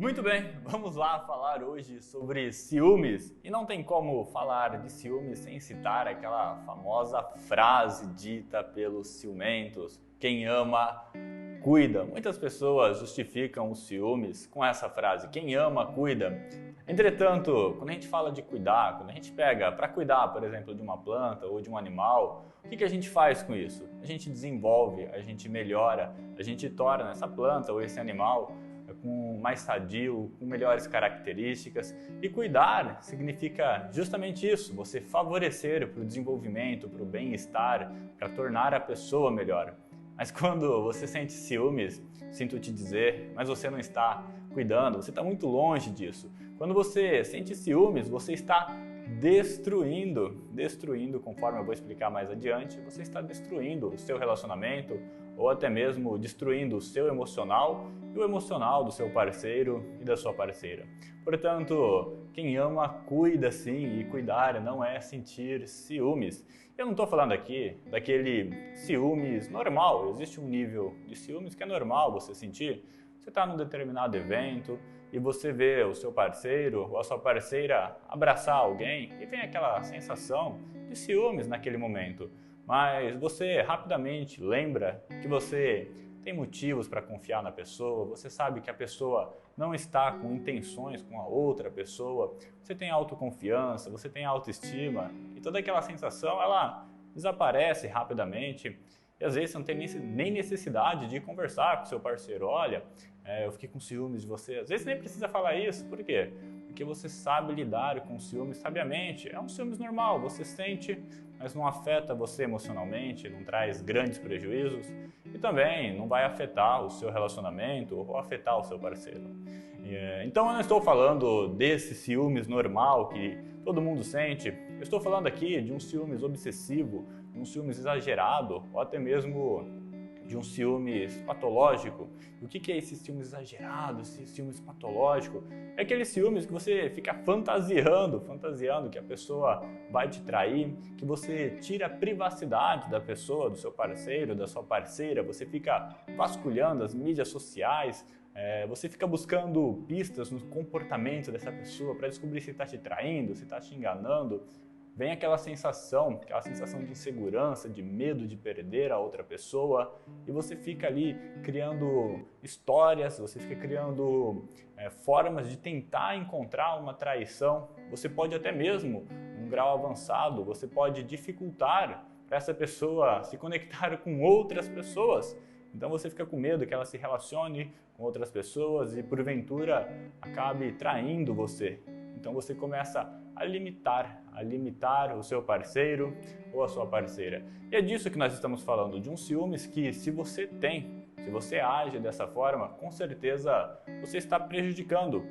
Muito bem, vamos lá falar hoje sobre ciúmes. E não tem como falar de ciúmes sem citar aquela famosa frase dita pelos ciumentos: quem ama, cuida. Muitas pessoas justificam os ciúmes com essa frase: quem ama, cuida. Entretanto, quando a gente fala de cuidar, quando a gente pega para cuidar, por exemplo, de uma planta ou de um animal, o que a gente faz com isso? A gente desenvolve, a gente melhora, a gente torna essa planta ou esse animal com mais sadio, com melhores características. E cuidar significa justamente isso, você favorecer para o desenvolvimento, para o bem-estar, para tornar a pessoa melhor. Mas quando você sente ciúmes, sinto te dizer, mas você não está cuidando, você está muito longe disso. Quando você sente ciúmes, você está destruindo, conforme eu vou explicar mais adiante, você está destruindo o seu relacionamento ou até mesmo destruindo o seu emocional e o emocional do seu parceiro e da sua parceira. Portanto, quem ama, cuida sim, e cuidar não é sentir ciúmes. Eu não estou falando aqui daquele ciúmes normal, existe um nível de ciúmes que é normal você sentir. Você está num determinado evento e você vê o seu parceiro ou a sua parceira abraçar alguém e vem aquela sensação de ciúmes naquele momento. Mas você rapidamente lembra que você tem motivos para confiar na pessoa, você sabe que a pessoa não está com intenções com a outra pessoa, você tem autoconfiança, você tem autoestima e toda aquela sensação ela desaparece rapidamente. E às vezes você não tem nem necessidade de conversar com o seu parceiro. Olha, eu fiquei com ciúmes de você. Às vezes nem precisa falar isso. Por quê? Porque você sabe lidar com ciúmes sabiamente. É um ciúmes normal, você sente, mas não afeta você emocionalmente, não traz grandes prejuízos e também não vai afetar o seu relacionamento ou afetar o seu parceiro. Então eu não estou falando desse ciúmes normal que todo mundo sente. Eu estou falando aqui de um ciúmes obsessivo, de um ciúmes exagerado ou até mesmo de um ciúmes patológico. E o que é esse ciúmes exagerado, esse ciúmes patológico? É aquele ciúmes que você fica fantasiando que a pessoa vai te trair, que você tira a privacidade da pessoa, do seu parceiro, da sua parceira, você fica vasculhando as mídias sociais, você fica buscando pistas no comportamento dessa pessoa para descobrir se está te traindo, se está te enganando. Vem aquela sensação de insegurança, de medo de perder a outra pessoa e você fica ali criando histórias, você fica criando formas de tentar encontrar uma traição. Você pode até mesmo, num grau avançado, você pode dificultar para essa pessoa se conectar com outras pessoas. Então você fica com medo que ela se relacione com outras pessoas e porventura acabe traindo você. Então você começa a limitar o seu parceiro ou a sua parceira. E é disso que nós estamos falando, de um ciúmes que se você age dessa forma, com certeza você está prejudicando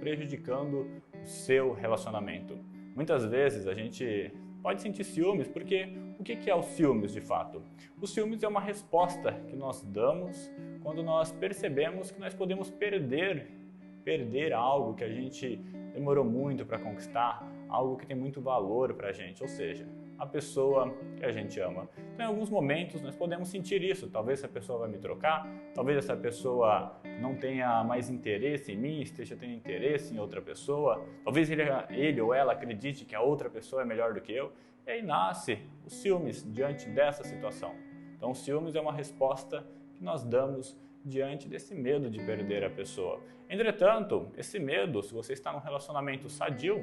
o seu relacionamento. Muitas vezes a gente pode sentir ciúmes porque o que é o ciúmes de fato? O ciúmes é uma resposta que nós damos quando nós percebemos que nós podemos perder algo que a gente demorou muito para conquistar, algo que tem muito valor para a gente, ou seja, a pessoa que a gente ama. Então, em alguns momentos nós podemos sentir isso, talvez essa pessoa vai me trocar, talvez essa pessoa não tenha mais interesse em mim, esteja tendo interesse em outra pessoa, talvez ele ou ela acredite que a outra pessoa é melhor do que eu, e aí nasce o ciúmes diante dessa situação. Então, o ciúmes é uma resposta que nós damos diante desse medo de perder a pessoa. Entretanto, esse medo, se você está num relacionamento sadio,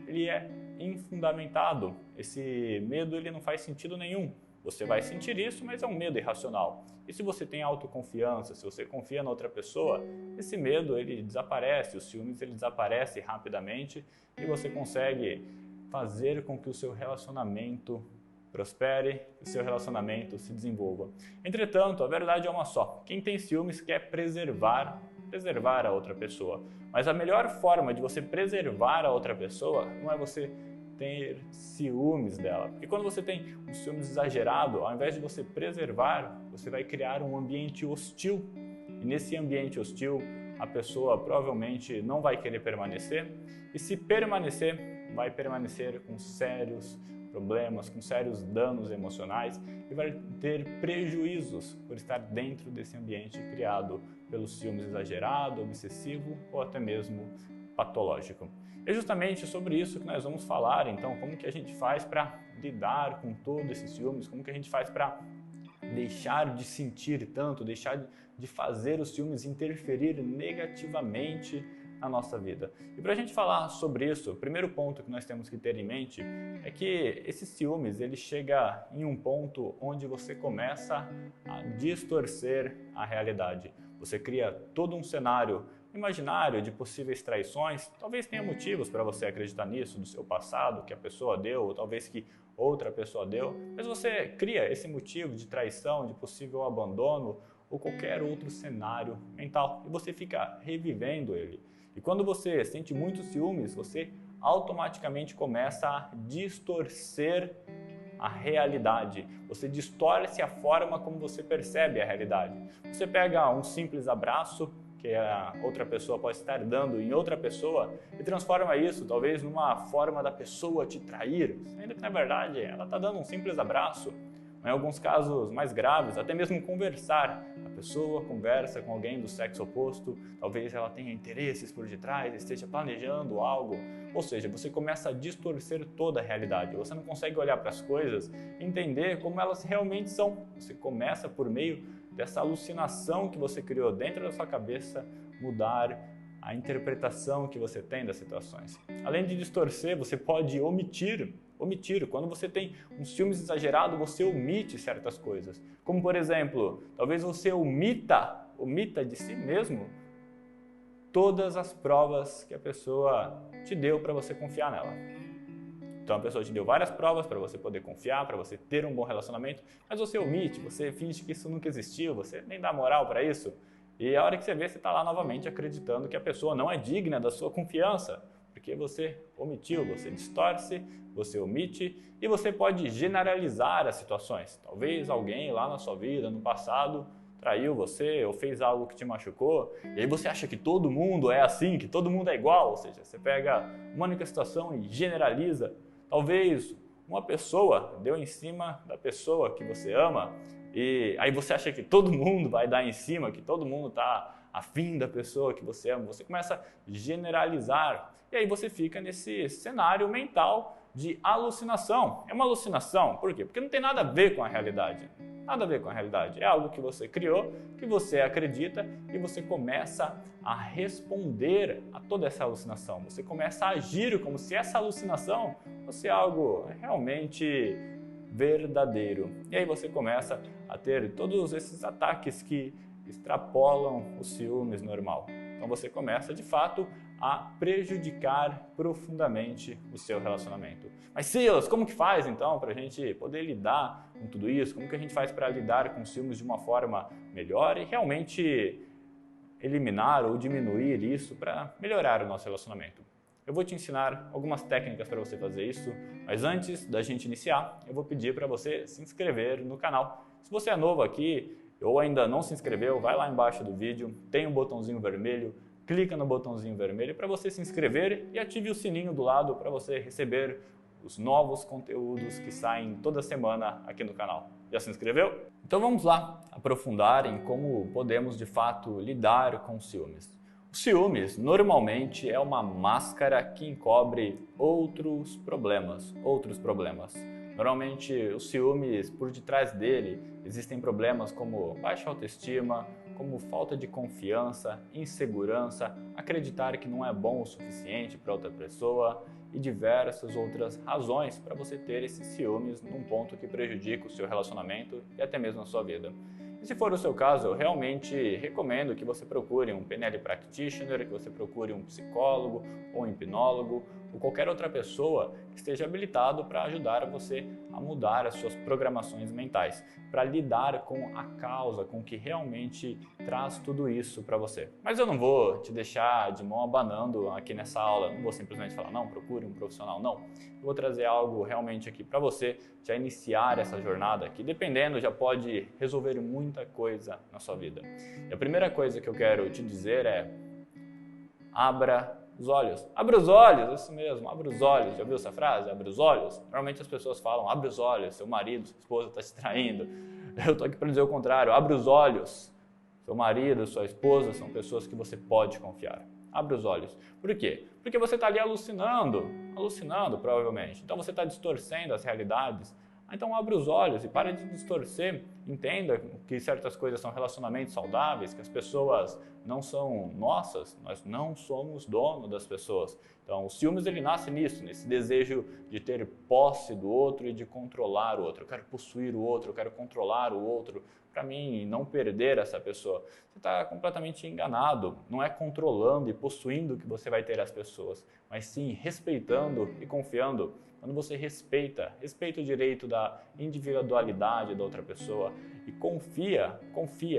ele é infundamentado. Esse medo ele não faz sentido nenhum. Você vai sentir isso, mas é um medo irracional. E se você tem autoconfiança, se você confia na outra pessoa, esse medo ele desaparece, o ciúmes ele desaparece rapidamente e você consegue fazer com que o seu relacionamento prospere e seu relacionamento se desenvolva. Entretanto, a verdade é uma só. Quem tem ciúmes quer preservar a outra pessoa. Mas a melhor forma de você preservar a outra pessoa não é você ter ciúmes dela. Porque quando você tem um ciúmes exagerado, ao invés de você preservar, você vai criar um ambiente hostil. E nesse ambiente hostil, a pessoa provavelmente não vai querer permanecer. E se permanecer, vai permanecer com sérios problemas, com sérios danos emocionais e vai ter prejuízos por estar dentro desse ambiente criado pelo ciúmes exagerado, obsessivo ou até mesmo patológico. É justamente sobre isso que nós vamos falar, então, como que a gente faz para lidar com todos esses ciúmes, como que a gente faz para deixar de sentir tanto, deixar de fazer os ciúmes interferir negativamente na nossa vida. E para a gente falar sobre isso, o primeiro ponto que nós temos que ter em mente é que esses ciúmes, ele chega em um ponto onde você começa a distorcer a realidade. Você cria todo um cenário imaginário de possíveis traições, talvez tenha motivos para você acreditar nisso, do seu passado, que a pessoa deu, ou talvez que outra pessoa deu, mas você cria esse motivo de traição, de possível abandono, ou qualquer outro cenário mental, e você fica revivendo ele. E quando você sente muitos ciúmes, você automaticamente começa a distorcer a realidade. Você distorce a forma como você percebe a realidade. Você pega um simples abraço que a outra pessoa pode estar dando em outra pessoa e transforma isso talvez numa forma da pessoa te trair, sendo que na verdade ela está dando um simples abraço. Em alguns casos mais graves, até mesmo conversar. A pessoa conversa com alguém do sexo oposto, talvez ela tenha interesses por detrás, esteja planejando algo. Ou seja, você começa a distorcer toda a realidade. Você não consegue olhar para as coisas e entender como elas realmente são. Você começa, por meio dessa alucinação que você criou dentro da sua cabeça, mudar a interpretação que você tem das situações. Além de distorcer, você pode omitir. Quando você tem um ciúmes exagerado, você omite certas coisas. Como, por exemplo, talvez você omita de si mesmo todas as provas que a pessoa te deu para você confiar nela. Então a pessoa te deu várias provas para você poder confiar, para você ter um bom relacionamento, mas você omite, você finge que isso nunca existiu, você nem dá moral para isso. E a hora que você vê, você está lá novamente acreditando que a pessoa não é digna da sua confiança, porque você omitiu, você distorce, você omite e você pode generalizar as situações. Talvez alguém lá na sua vida, no passado, traiu você ou fez algo que te machucou e aí você acha que todo mundo é assim, que todo mundo é igual, ou seja, você pega uma única situação e generaliza. Talvez uma pessoa deu em cima da pessoa que você ama e aí você acha que todo mundo vai dar em cima, que todo mundo está afim da pessoa que você ama. Você começa a generalizar e aí você fica nesse cenário mental de alucinação. É uma alucinação, por quê? Porque não tem nada a ver com a realidade. Nada a ver com a realidade. É algo que você criou, que você acredita e você começa a responder a toda essa alucinação. Você começa a agir como se essa alucinação fosse algo realmente verdadeiro. E aí você começa a ter todos esses ataques que extrapolam os ciúmes normal. Então você começa, de fato, a prejudicar profundamente o seu relacionamento. Mas Silas, como que faz então para a gente poder lidar com tudo isso? Como que a gente faz para lidar com os ciúmes de uma forma melhor e realmente eliminar ou diminuir isso para melhorar o nosso relacionamento? Eu vou te ensinar algumas técnicas para você fazer isso, mas antes da gente iniciar, eu vou pedir para você se inscrever no canal. Se você é novo aqui ou ainda não se inscreveu, vai lá embaixo do vídeo, tem um botãozinho vermelho, clica no botãozinho vermelho para você se inscrever e ative o sininho do lado para você receber os novos conteúdos que saem toda semana aqui no canal. Já se inscreveu? Então vamos lá aprofundar em como podemos de fato lidar com os ciúmes. Os ciúmes normalmente é uma máscara que encobre outros problemas. Normalmente os ciúmes, por detrás dele, existem problemas como baixa autoestima, como falta de confiança, insegurança, acreditar que não é bom o suficiente para outra pessoa e diversas outras razões para você ter esses ciúmes num ponto que prejudica o seu relacionamento e até mesmo a sua vida. E se for o seu caso, eu realmente recomendo que você procure um PNL Practitioner, que você procure um psicólogo ou um hipnólogo ou qualquer outra pessoa que esteja habilitado para ajudar você a mudar as suas programações mentais, para lidar com a causa, com o que realmente traz tudo isso para você. Mas eu não vou te deixar de mão abanando aqui nessa aula, não vou simplesmente falar, não, procure um profissional, não. Eu vou trazer algo realmente aqui para você já iniciar essa jornada que, dependendo, já pode resolver muita coisa na sua vida. E a primeira coisa que eu quero te dizer é: abra os olhos. Abre os olhos, isso mesmo, abre os olhos. Já viu essa frase? Abre os olhos? Normalmente as pessoas falam, abre os olhos, seu marido, sua esposa está te traindo. Eu estou aqui para dizer o contrário, abre os olhos. Seu marido, sua esposa são pessoas que você pode confiar. Abre os olhos. Por quê? Porque você está ali alucinando provavelmente. Então você está distorcendo as realidades. Então abre os olhos e para de distorcer. Entenda que certas coisas são relacionamentos saudáveis, que as pessoas não são nossas, nós não somos dono das pessoas. Então o ciúmes ele nasce nisso, nesse desejo de ter posse do outro e de controlar o outro. Eu quero possuir o outro, eu quero controlar o outro para mim não perder essa pessoa. Você está completamente enganado. Não é controlando e possuindo que você vai ter as pessoas, mas sim respeitando e confiando. Quando você respeita o direito da individualidade da outra pessoa e confia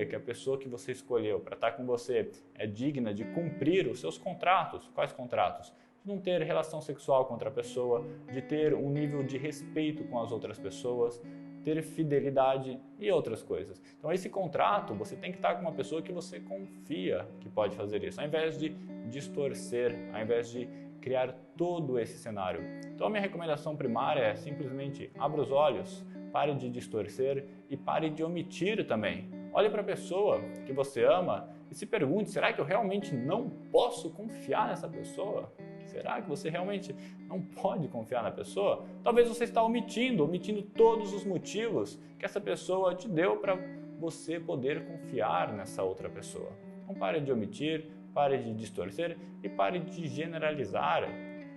que a pessoa que você escolheu para estar com você é digna de cumprir os seus contratos. Quais contratos? De não ter relação sexual com outra pessoa, de ter um nível de respeito com as outras pessoas, ter fidelidade e outras coisas. Então esse contrato, você tem que estar com uma pessoa que você confia que pode fazer isso, ao invés de distorcer, ao invés de criar todo esse cenário. Então a minha recomendação primária é simplesmente abra os olhos, pare de distorcer e pare de omitir também. Olhe para a pessoa que você ama e se pergunte, será que eu realmente não posso confiar nessa pessoa? Será que você realmente não pode confiar na pessoa? Talvez você está omitindo todos os motivos que essa pessoa te deu para você poder confiar nessa outra pessoa. Então pare de omitir, pare de distorcer e pare de generalizar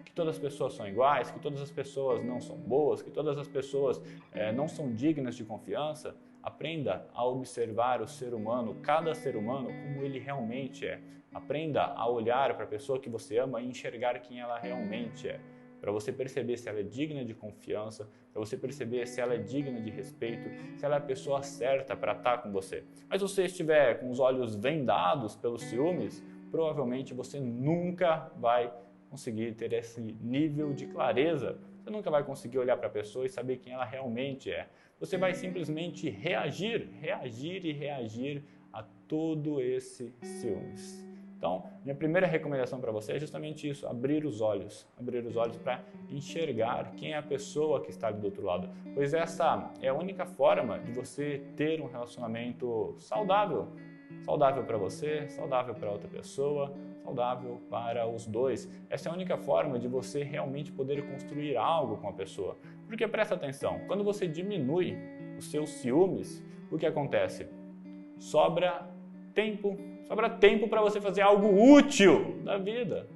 que todas as pessoas são iguais, que todas as pessoas não são boas, que todas as pessoas não são dignas de confiança. Aprenda a observar o ser humano, cada ser humano, como ele realmente é. Aprenda a olhar para a pessoa que você ama e enxergar quem ela realmente é. Para você perceber se ela é digna de confiança, para você perceber se ela é digna de respeito, se ela é a pessoa certa para estar com você. Mas se você estiver com os olhos vendados pelos ciúmes, provavelmente você nunca vai conseguir ter esse nível de clareza. Você nunca vai conseguir olhar para a pessoa e saber quem ela realmente é. Você vai simplesmente reagir a todo esse ciúmes. Então, minha primeira recomendação para você é justamente isso, abrir os olhos para enxergar quem é a pessoa que está ali do outro lado, pois essa é a única forma de você ter um relacionamento saudável para você, saudável para outra pessoa, saudável para os dois. Essa é a única forma de você realmente poder construir algo com a pessoa, porque presta atenção, quando você diminui os seus ciúmes, o que acontece? Sobra tempo para você fazer algo útil na vida.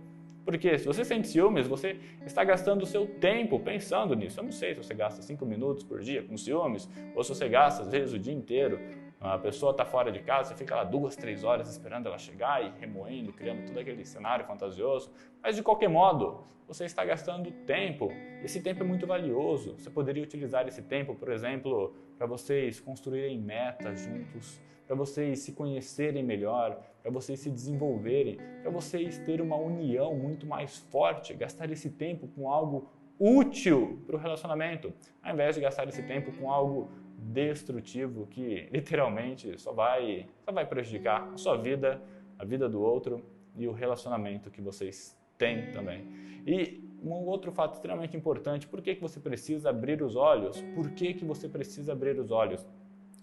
Porque se você sente ciúmes, você está gastando o seu tempo pensando nisso. Eu não sei se você gasta 5 minutos por dia com ciúmes, ou se você gasta às vezes o dia inteiro. A pessoa está fora de casa, você fica lá 2, 3 horas esperando ela chegar e remoendo, criando todo aquele cenário fantasioso. Mas de qualquer modo, você está gastando tempo. Esse tempo é muito valioso. Você poderia utilizar esse tempo, por exemplo, para vocês construírem metas juntos, para vocês se conhecerem melhor, para vocês se desenvolverem, para vocês terem uma união muito mais forte, gastar esse tempo com algo útil para o relacionamento, ao invés de gastar esse tempo com algo destrutivo que literalmente só vai prejudicar a sua vida, a vida do outro e o relacionamento que vocês têm também. E um outro fato extremamente importante, por que você precisa abrir os olhos? Por que você precisa abrir os olhos?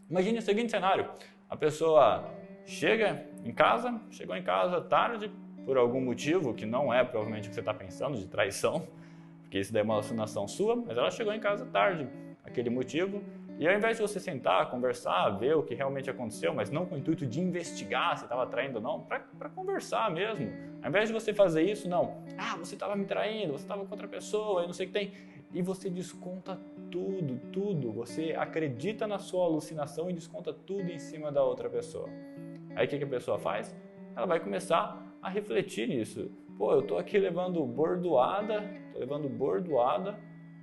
Imagine o seguinte cenário, a pessoa chegou em casa tarde, por algum motivo que não é provavelmente o que você está pensando, de traição, porque isso daí é uma alucinação sua, mas ela chegou em casa tarde, aquele motivo, e ao invés de você sentar, conversar, ver o que realmente aconteceu, mas não com o intuito de investigar se estava traindo ou não, para conversar mesmo, ao invés de você fazer isso, não, você estava me traindo, você estava com outra pessoa, eu não sei o que tem, e você desconta tudo, você acredita na sua alucinação e desconta tudo em cima da outra pessoa. Aí o que a pessoa faz? Ela vai começar a refletir nisso. Pô, eu tô aqui levando bordoada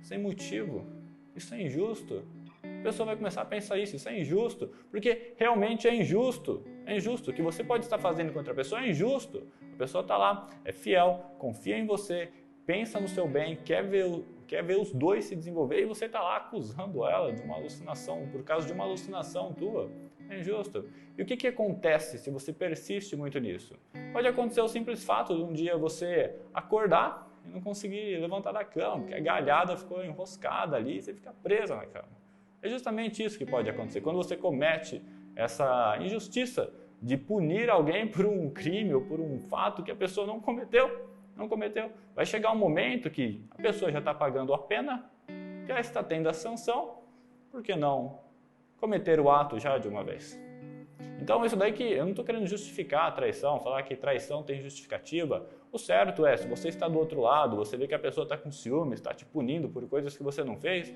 sem motivo. Isso é injusto. A pessoa vai começar a pensar isso é injusto, porque realmente é injusto. É injusto. O que você pode estar fazendo com outra pessoa é injusto. A pessoa está lá, é fiel, confia em você, pensa no seu bem, quer ver os dois se desenvolver e você está lá acusando ela de uma alucinação, por causa de uma alucinação tua. É injusto. E o que acontece se você persiste muito nisso? Pode acontecer o simples fato de um dia você acordar e não conseguir levantar da cama, porque a galhada ficou enroscada ali e você fica presa na cama. É justamente isso que pode acontecer. Quando você comete essa injustiça de punir alguém por um crime ou por um fato que a pessoa não cometeu, vai chegar um momento que a pessoa já está pagando a pena, já está tendo a sanção, por que não cometer o ato já de uma vez? Então isso daí que eu não estou querendo justificar a traição, falar que traição tem justificativa. O certo é, se você está do outro lado, você vê que a pessoa está com ciúmes, está te punindo por coisas que você não fez,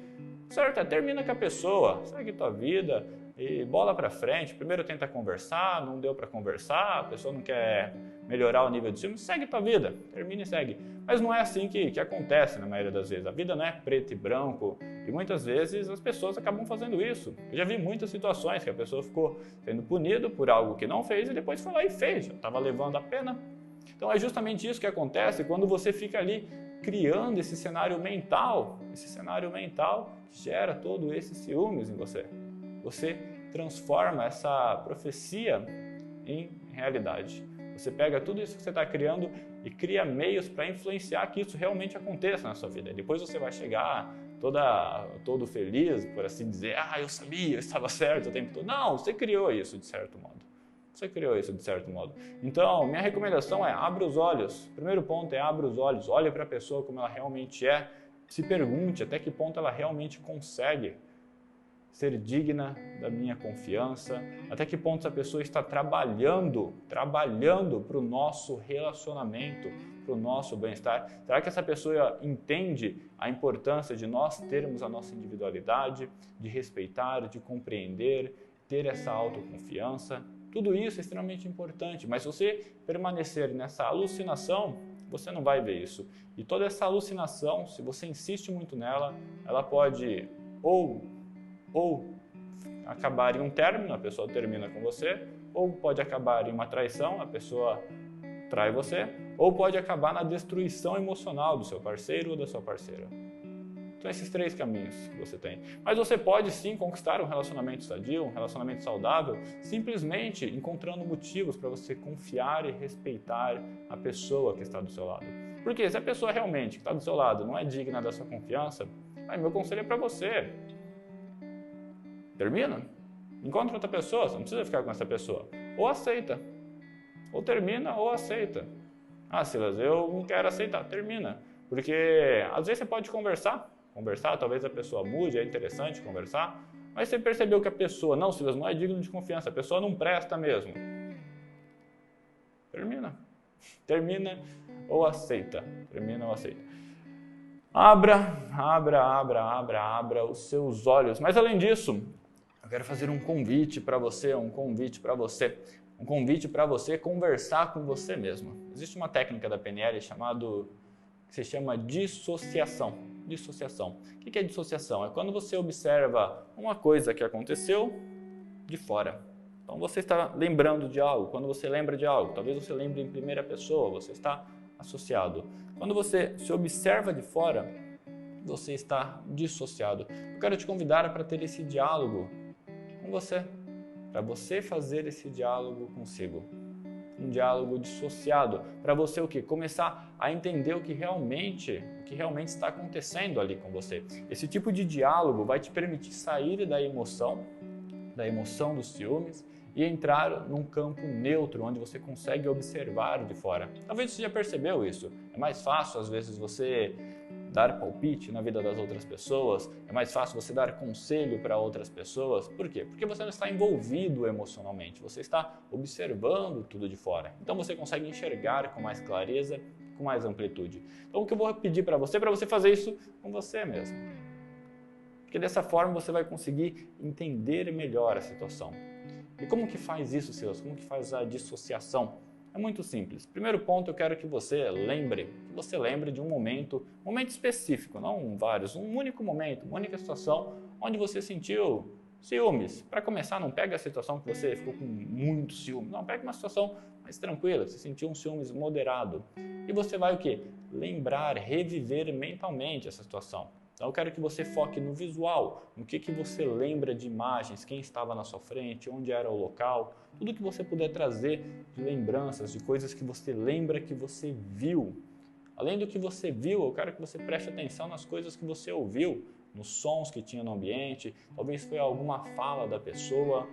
o certo é, termina com a pessoa, segue tua vida e bola para frente. Primeiro tenta conversar, não deu para conversar, a pessoa não quer melhorar o nível de ciúmes, segue tua vida, termina e segue. Mas não é assim que acontece na maioria das vezes. A vida não é preto e branco e muitas vezes as pessoas acabam fazendo isso. Eu já vi muitas situações que a pessoa ficou sendo punida por algo que não fez e depois foi lá e fez, já estava levando a pena. Então é justamente isso que acontece quando você fica ali criando esse cenário mental que gera todo esse ciúmes em você. Você transforma essa profecia em realidade. Você pega tudo isso que você está criando e cria meios para influenciar que isso realmente aconteça na sua vida. Depois você vai chegar todo feliz, por assim dizer, eu sabia, eu estava certo o tempo todo. Não, você criou isso de certo modo. Então, minha recomendação é abra os olhos. O primeiro ponto é abra os olhos, olhe para a pessoa como ela realmente é, se pergunte até que ponto ela realmente consegue ser digna da minha confiança, até que ponto essa pessoa está trabalhando para o nosso relacionamento, para o nosso bem-estar. Será que essa pessoa entende a importância de nós termos a nossa individualidade, de respeitar, de compreender, ter essa autoconfiança? Tudo isso é extremamente importante, mas se você permanecer nessa alucinação, você não vai ver isso. E toda essa alucinação, se você insiste muito nela, ela pode ou acabar em um término, a pessoa termina com você, ou pode acabar em uma traição, a pessoa trai você, ou pode acabar na destruição emocional do seu parceiro ou da sua parceira. São esses três caminhos que você tem. Mas você pode sim conquistar um relacionamento sadio, um relacionamento saudável, simplesmente encontrando motivos para você confiar e respeitar a pessoa que está do seu lado. Porque se a pessoa realmente que está do seu lado não é digna da sua confiança, aí meu conselho é para você. Termina, encontra outra pessoa, você não precisa ficar com essa pessoa. Ou aceita, ou termina ou aceita. Silas, eu não quero aceitar, termina. Porque às vezes você pode conversar, talvez a pessoa mude, é interessante conversar, mas você percebeu que a pessoa, não, Silas, não é digno de confiança, a pessoa não presta mesmo. Termina ou aceita. Abra os seus olhos. Mas além disso, eu quero fazer um convite para você conversar com você mesmo. Existe uma técnica da PNL que se chama dissociação. O que é dissociação? É quando você observa uma coisa que aconteceu de fora. Então você está lembrando de algo. Quando você lembra de algo, talvez você lembre em primeira pessoa, você está associado. Quando você se observa de fora, você está dissociado. Eu quero te convidar para ter esse diálogo com você, para você fazer esse diálogo consigo. Um diálogo dissociado, para você o quê? Começar a entender o que realmente está acontecendo ali com você. Esse tipo de diálogo vai te permitir sair da emoção dos ciúmes e entrar num campo neutro, onde você consegue observar de fora. Talvez você já percebeu isso. É mais fácil, às vezes, você dar palpite na vida das outras pessoas, é mais fácil você dar conselho para outras pessoas. Por quê? Porque você não está envolvido emocionalmente, você está observando tudo de fora. Então você consegue enxergar com mais clareza, com mais amplitude. Então o que eu vou pedir para você fazer isso com você mesmo. Porque dessa forma você vai conseguir entender melhor a situação. E como que faz isso, Silas? Como que faz a dissociação? É muito simples. Primeiro ponto, eu quero que você lembre de um momento específico, não vários, um único momento, uma única situação onde você sentiu ciúmes. Para começar, não pega a situação que você ficou com muito ciúme, não, pega uma situação mais tranquila, você sentiu um ciúmes moderado. E você vai o quê? Lembrar, reviver mentalmente essa situação. Então eu quero que você foque no visual, no que você lembra de imagens, quem estava na sua frente, onde era o local, tudo que você puder trazer de lembranças, de coisas que você lembra que você viu. Além do que você viu, eu quero que você preste atenção nas coisas que você ouviu, nos sons que tinha no ambiente, talvez foi alguma fala da pessoa.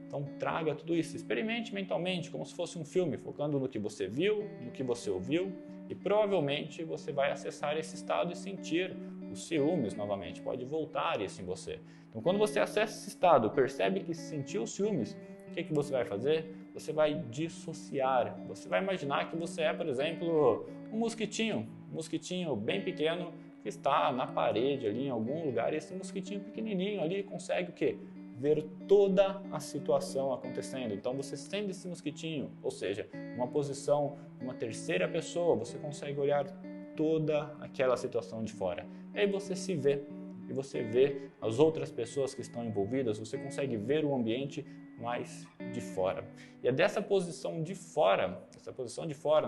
Então traga tudo isso, experimente mentalmente, como se fosse um filme, focando no que você viu, no que você ouviu, e provavelmente você vai acessar esse estado e sentir os ciúmes novamente, pode voltar isso em você. Então quando você acessa esse estado, percebe que sentiu os ciúmes, o que você vai fazer? Você vai dissociar, você vai imaginar que você é, por exemplo, um mosquitinho bem pequeno que está na parede ali em algum lugar, e esse mosquitinho pequenininho ali consegue o quê? Ver toda a situação acontecendo. Então você sendo esse mosquitinho, ou seja, uma posição, uma terceira pessoa, você consegue olhar toda aquela situação de fora. E aí você se vê, e você vê as outras pessoas que estão envolvidas, você consegue ver o ambiente mais de fora. E é dessa posição de fora,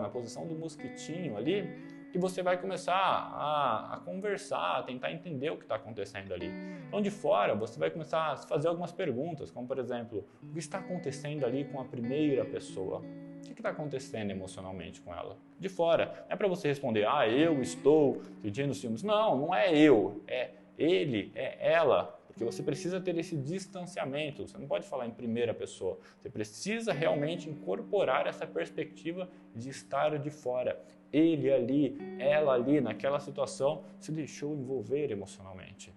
na posição do mosquitinho ali, que você vai começar a conversar, a tentar entender o que está acontecendo ali. Então, de fora, você vai começar a fazer algumas perguntas, como, por exemplo, o que está acontecendo ali com a primeira pessoa? O que está acontecendo emocionalmente com ela? De fora. Não é para você responder, eu estou sentindo ciúmes. Não, não é eu, é ele, é ela. Porque você precisa ter esse distanciamento, você não pode falar em primeira pessoa. Você precisa realmente incorporar essa perspectiva de estar de fora. Ele ali, ela ali, naquela situação, se deixou envolver emocionalmente.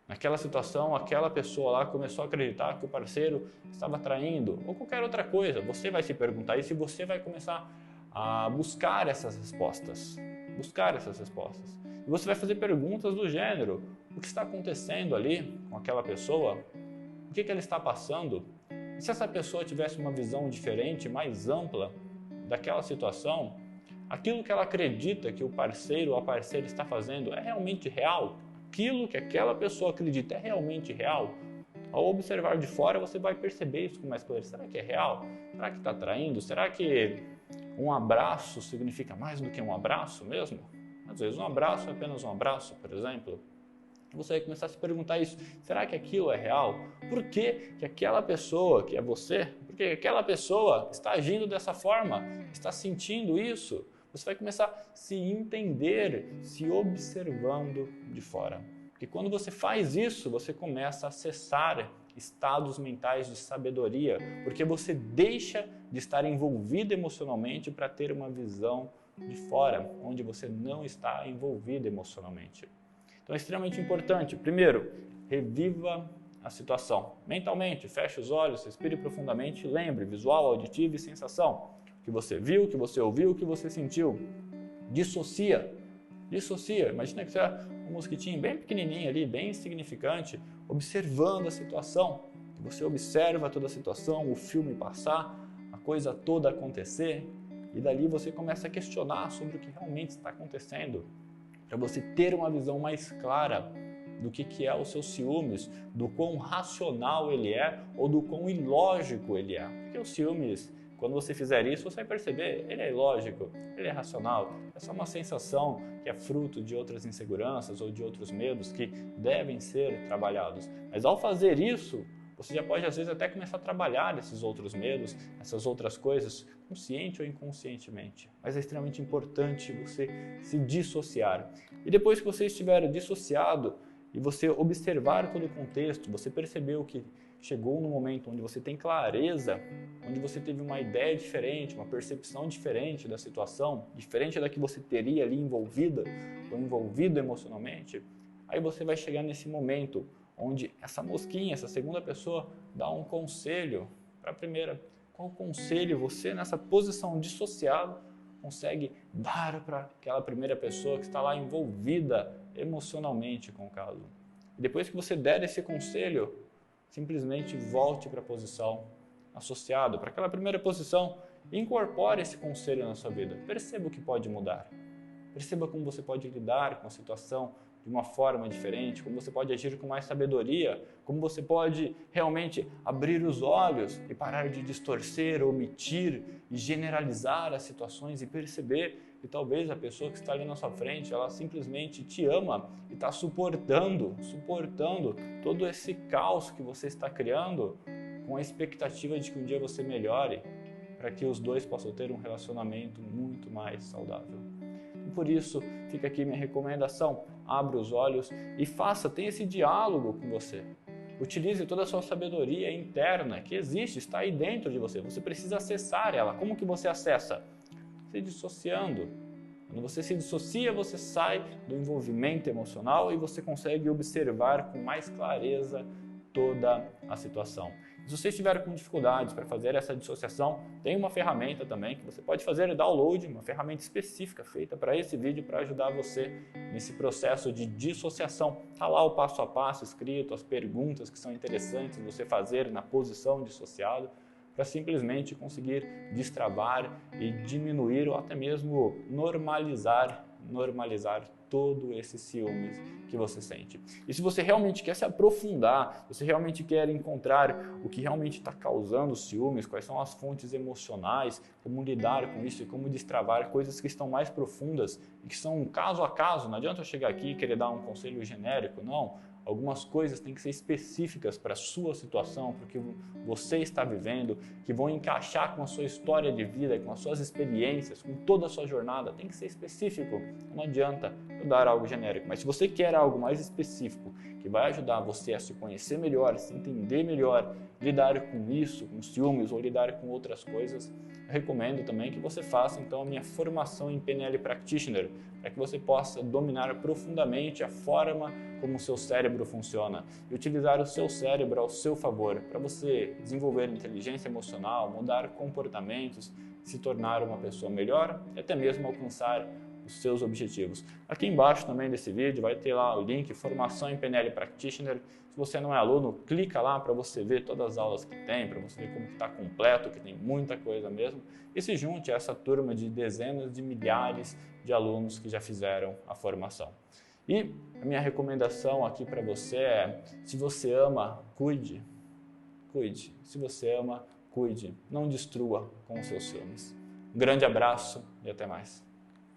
Naquela situação, aquela pessoa lá começou a acreditar que o parceiro estava traindo, ou qualquer outra coisa. Você vai se perguntar isso e você vai começar a buscar essas respostas. E você vai fazer perguntas do gênero: o que está acontecendo ali com aquela pessoa? O que ela está passando? E se essa pessoa tivesse uma visão diferente, mais ampla daquela situação, aquilo que ela acredita que o parceiro ou a parceira está fazendo é realmente real? Aquilo que aquela pessoa acredita é realmente real? Ao observar de fora, você vai perceber isso com mais clareza. Será que é real? Será que está traindo? Será que um abraço significa mais do que um abraço mesmo? Às vezes um abraço é apenas um abraço, por exemplo. Você vai começar a se perguntar isso. Será que aquilo é real? Por que aquela pessoa, que é você, por que aquela pessoa está agindo dessa forma? Está sentindo isso? Você vai começar a se entender, se observando de fora. Porque quando você faz isso, você começa a acessar estados mentais de sabedoria, porque você deixa de estar envolvido emocionalmente para ter uma visão de fora, onde você não está envolvido emocionalmente. Então é extremamente importante. Primeiro, reviva a situação. Mentalmente, feche os olhos, respire profundamente, lembre, visual, auditivo e sensação. O que você viu, o que você ouviu, o que você sentiu. Dissocia. Imagina que você é um mosquitinho bem pequenininho ali, bem insignificante, observando a situação. Você observa toda a situação, o filme passar, a coisa toda acontecer, e dali você começa a questionar sobre o que realmente está acontecendo, para você ter uma visão mais clara do que é os seus ciúmes, do quão racional ele é ou do quão ilógico ele é. Porque os ciúmes, quando você fizer isso, você vai perceber, ele é ilógico, ele é racional, é só uma sensação que é fruto de outras inseguranças ou de outros medos que devem ser trabalhados. Mas ao fazer isso, você já pode às vezes até começar a trabalhar esses outros medos, essas outras coisas, consciente ou inconscientemente. Mas é extremamente importante você se dissociar. E depois que você estiver dissociado e você observar todo o contexto, você percebeu que chegou no momento onde você tem clareza, onde você teve uma ideia diferente, uma percepção diferente da situação, diferente da que você teria ali envolvida ou envolvido emocionalmente, aí você vai chegar nesse momento onde essa mosquinha, essa segunda pessoa, dá um conselho para a primeira. Qual conselho você, nessa posição dissociada, consegue dar para aquela primeira pessoa que está lá envolvida emocionalmente com o caso? E depois que você der esse conselho, simplesmente volte para a posição associada, para aquela primeira posição, e incorpore esse conselho na sua vida. Perceba o que pode mudar. Perceba como você pode lidar com a situação de uma forma diferente, como você pode agir com mais sabedoria, como você pode realmente abrir os olhos e parar de distorcer, omitir e generalizar as situações e perceber que talvez a pessoa que está ali na sua frente, ela simplesmente te ama e está suportando todo esse caos que você está criando com a expectativa de que um dia você melhore, para que os dois possam ter um relacionamento muito mais saudável. E por isso, fica aqui minha recomendação, abra os olhos e tenha esse diálogo com você. Utilize toda a sua sabedoria interna que existe, está aí dentro de você. Você precisa acessar ela. Como que você acessa? Se dissociando. Quando você se dissocia, você sai do envolvimento emocional e você consegue observar com mais clareza toda a situação. Se você estiver com dificuldades para fazer essa dissociação, tem uma ferramenta também que você pode fazer download, uma ferramenta específica feita para esse vídeo para ajudar você nesse processo de dissociação. Está lá o passo a passo escrito, as perguntas que são interessantes você fazer na posição dissociado, para simplesmente conseguir destravar e diminuir ou até mesmo normalizar todo esse ciúmes que você sente. E se você realmente quer se aprofundar, se você realmente quer encontrar o que realmente está causando ciúmes, quais são as fontes emocionais, como lidar com isso e como destravar coisas que estão mais profundas e que são caso a caso, não adianta eu chegar aqui e querer dar um conselho genérico, não. Algumas coisas têm que ser específicas para a sua situação, para o que você está vivendo, que vão encaixar com a sua história de vida, com as suas experiências, com toda a sua jornada. Tem que ser específico. Não adianta eu dar algo genérico. Mas se você quer algo mais específico, que vai ajudar você a se conhecer melhor, se entender melhor, lidar com isso, com ciúmes ou lidar com outras coisas, eu recomendo também que você faça então a minha formação em PNL Practitioner, para que você possa dominar profundamente a forma como o seu cérebro funciona e utilizar o seu cérebro ao seu favor, para você desenvolver inteligência emocional, mudar comportamentos, se tornar uma pessoa melhor e até mesmo alcançar os seus objetivos. Aqui embaixo também desse vídeo vai ter lá o link Formação em PNL Practitioner. Se você não é aluno, clica lá para você ver todas as aulas que tem, para você ver como está completo, que tem muita coisa mesmo. E se junte a essa turma de dezenas de milhares de alunos que já fizeram a formação. E a minha recomendação aqui para você é, se você ama, cuide. Se você ama, cuide. Não destrua com os seus ciúmes. Um grande abraço e até mais.